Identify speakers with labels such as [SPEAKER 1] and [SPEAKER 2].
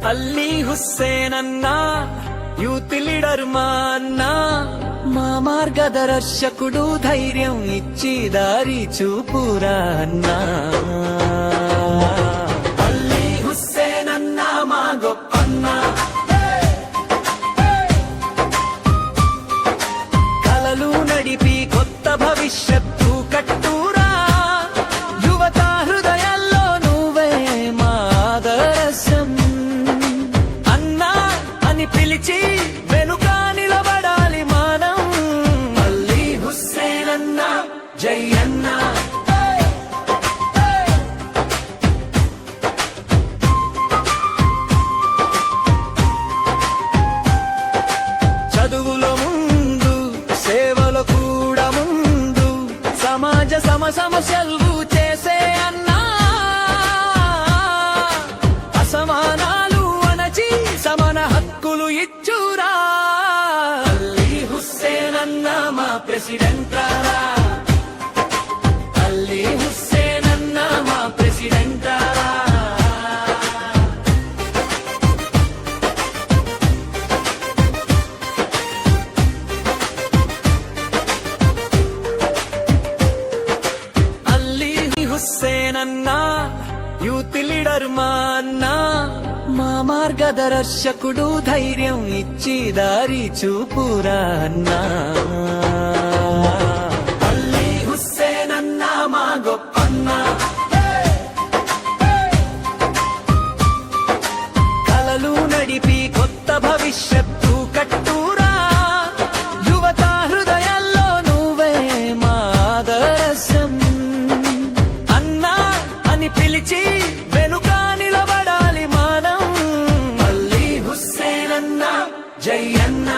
[SPEAKER 1] అల్లీ హుస్సేన్ అన్నా youth leader మా అన్నా, మా మార్గదర్శకుడు ధైర్యం ఇచ్చి దారి చూపురా అన్నా. అల్లీ హుస్సేన్ అన్నా మా గొప్పన్నా, కలలు నడిపి కొత్త భవిష్యత్తు కట్టూరా. యువత హృదయాల్లో నువ్వే మా ఆదర్శం అన్నా అని పిలిచి వెనుక నిలబడాలి మానం. అల్లీ హుస్సేన్ అన్నా జై అన్నా. చదువులో ముందు సేవలో కూడా ముందు, సమాజ సమస్యలు చేసే అన్నా. అసమానాలు అణచి సమాన హక్కులు ఇచ్చురా. అల్లీ హుస్సేన్ అన్నా మా ప్రెసిడెంట్ రా. అల్లీ హుస్సేన్ అన్నా మా ప్రెసిడెంట్ రా. హుస్సేన్ అన్నా యూత్ లీడర్ మా అన్నా, మా మార్గదర్శకుడు ధైర్యం ఇచ్చి దారి చూపురా అన్నా. అల్లీ హుస్సేన్ అన్నా మా గొప్పన్నా, కలలు నడిపి కొత్త భవిష్యత్తు కట్టూరా. యువత హృదయాల్లో నువ్వే మా ఆదర్శం అని పిలిచి వెనుక నిలబడాలి మానం. అల్లీ హుస్సేన్ అన్నా జై అన్నా.